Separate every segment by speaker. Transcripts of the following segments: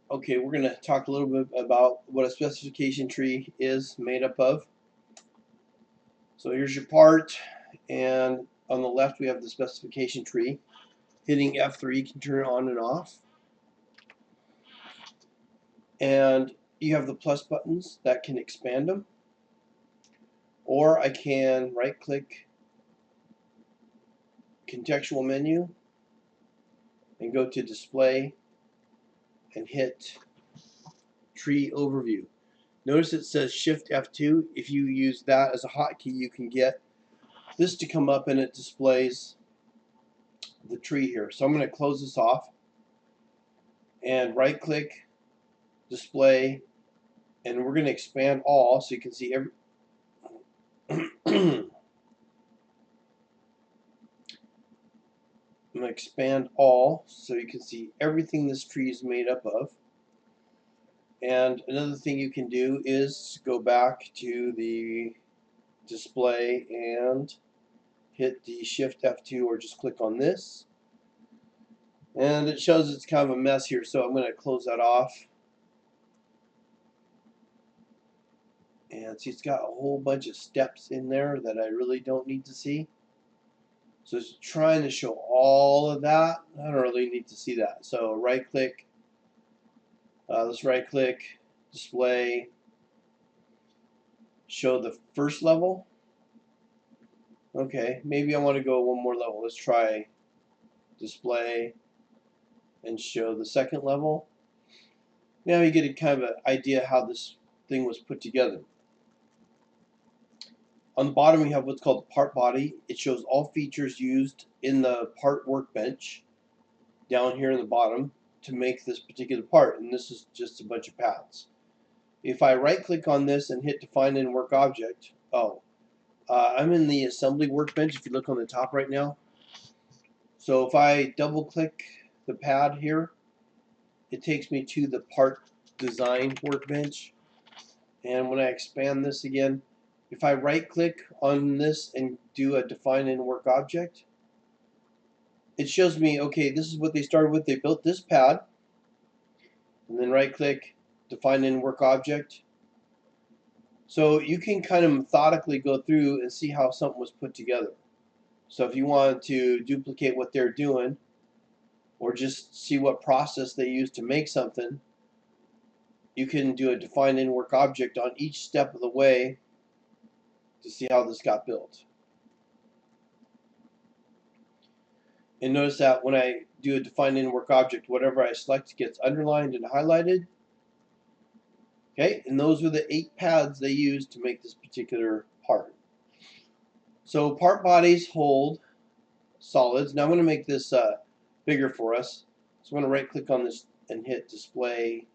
Speaker 1: Okay, we're going to talk a little bit about what a specification tree is made up of. So here's your part, and on the left we have the specification tree. Hitting F3 can turn it on and off. And you have the plus buttons that can expand them. Or I can right click contextual menu and go to display and hit tree overview. Notice it says Shift F2. If you use that as a hotkey, you can get this to come up and it displays the tree here. So I'm going to close this off and right click display, and we're going to expand all so you can see every I'm going to expand all so you can see everything this tree is made up of. And another thing you can do is go back to the display and hit the Shift F2 or just click on this. And it shows it's kind of a mess here, so I'm going to close that off. And see, it's got a whole bunch of steps in there that I really don't need to see. So it's trying to show all of that. I don't really need to see that. So right click, let's right click, display, show the first level. Okay, maybe I want to go one more level. Let's try display and show the second level. Now you get a kind of an idea how this thing was put together. On the bottom we have what's called the part body. It shows all features used in the part workbench down here in the bottom to make this particular part, and this is just a bunch of paths. If I right click on this and hit define in work object, I'm in the assembly workbench if you look on the top right now. So if I double click the pad here, it takes me to the part design workbench. And when I expand this again, if I right click on this and do a define in work object, it shows me, okay, this is what they started with. They built this pad, and then right click, define in work object. So you can kind of methodically go through and see how something was put together. So if you want to duplicate what they're doing, or just see what process they use to make something, you can do a define in work object on each step of the way to see how this got built. And notice that when I do a define in work object, whatever I select gets underlined and highlighted. Okay, and those are the 8 paths they use to make this particular part. So part bodies hold solids. Now I'm going to make this bigger for us. So I'm going to right click on this and hit display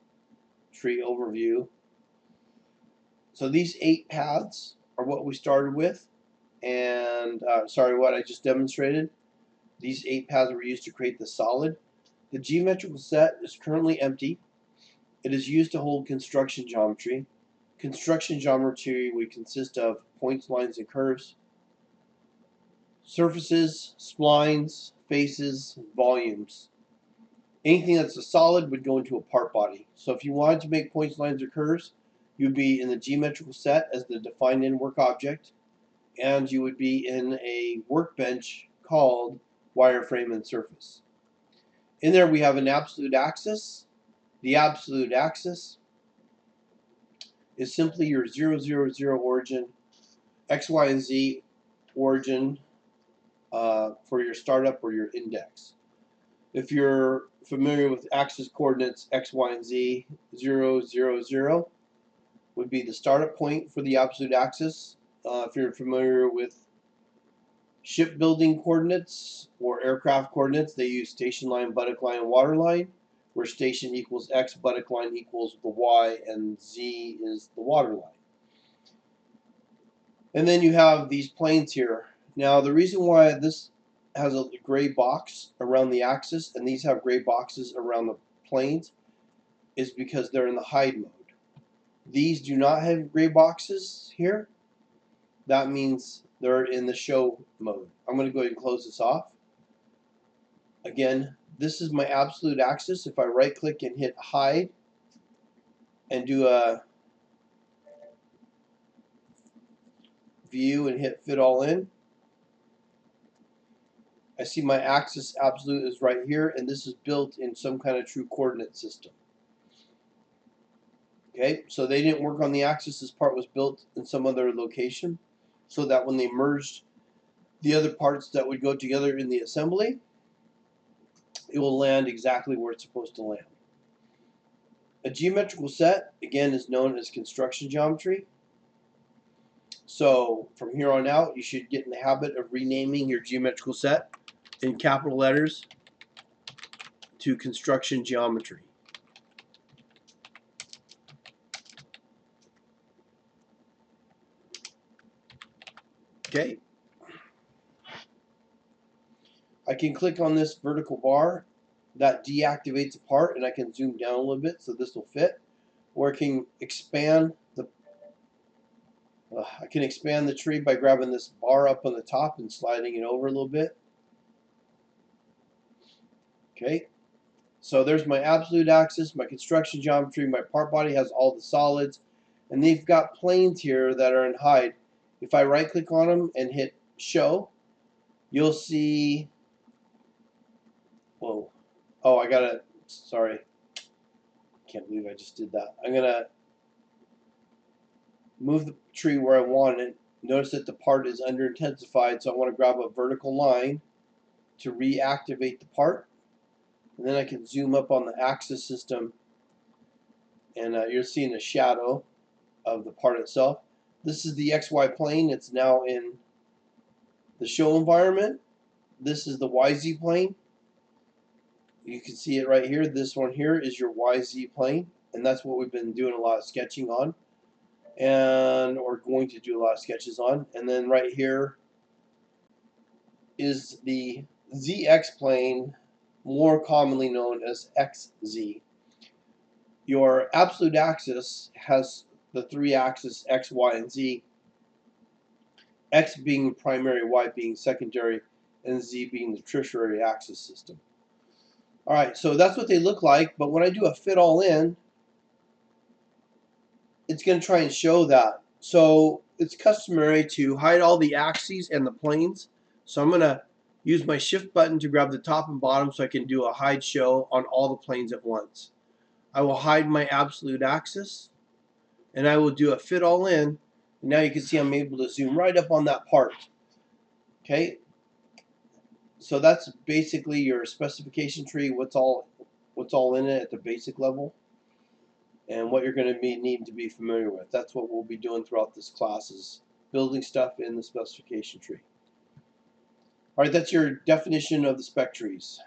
Speaker 1: tree overview. So these 8 paths are what we started with, and what I just demonstrated. These 8 paths were used to create the solid. The geometrical set is currently empty. It is used to hold construction geometry. Construction geometry would consist of points, lines, and curves, surfaces, splines, faces, volumes. Anything that's a solid would go into a part body. So if you wanted to make points, lines, or curves, you'd be in the geometrical set as the defined in work object, and you would be in a workbench called wireframe and surface. In there we have an absolute axis. The absolute axis is simply your 0, 0, 0 origin, x, y, and z origin for your startup or your index. If you're familiar with axis coordinates x, y, and z, 0, 0, 0 would be the startup point for the absolute axis. If you're familiar with shipbuilding coordinates or aircraft coordinates, they use station line, buttock line, and water line, where station equals x, buttock line equals the y, and z is the water line. And then you have these planes here. Now the reason why this has a gray box around the axis and these have gray boxes around the planes is because they're in the hide mode. These do not have gray boxes here. That means they're in the show mode. I'm going to go ahead and close this off. Again, this is my absolute axis. If I right click and hit hide, and do a view and hit fit all in, I see my axis absolute is right here, and this is built in some kind of true coordinate system. Okay, so they didn't work on the axis. This part was built in some other location, so that when they merged the other parts that would go together in the assembly, it will land exactly where it's supposed to land. A geometrical set, again, is known as construction geometry. So from here on out, you should get in the habit of renaming your geometrical set in capital letters to construction geometry. Okay. I can click on this vertical bar that deactivates a part, and I can zoom down a little bit so this will fit. Or I can expand the tree by grabbing this bar up on the top and sliding it over a little bit. Okay, so there's my absolute axis, my construction geometry, my part body has all the solids, and they've got planes here that are in hide. If I right click on them and hit show, you'll see, whoa, oh, I gotta, sorry, can't believe I just did that. I'm gonna move the tree where I want it. Notice that the part is under intensified, so I want to grab a vertical line to reactivate the part, and then I can zoom up on the axis system, and you're seeing a shadow of the part itself. This is the XY plane. It's now in the show environment. This is the YZ plane. You can see it right here. This one here is your YZ plane, and that's what we've been doing a lot of sketching on, and we're going to do a lot of sketches on. And then right here is the ZX plane, more commonly known as XZ. Your absolute axis has the three axes X, Y, and Z. X being primary, Y being secondary, and Z being the tertiary axis system. Alright, so that's what they look like, but when I do a fit all in, it's going to try and show that. So it's customary to hide all the axes and the planes. So I'm going to use my shift button to grab the top and bottom so I can do a hide show on all the planes at once. I will hide my absolute axis, and I will do a fit all in. And now you can see I'm able to zoom right up on that part. Okay, so that's basically your specification tree, what's all in it at the basic level, and what you're going to need to be familiar with. That's what we'll be doing throughout this class, is building stuff in the specification tree. All right, that's your definition of the spec trees.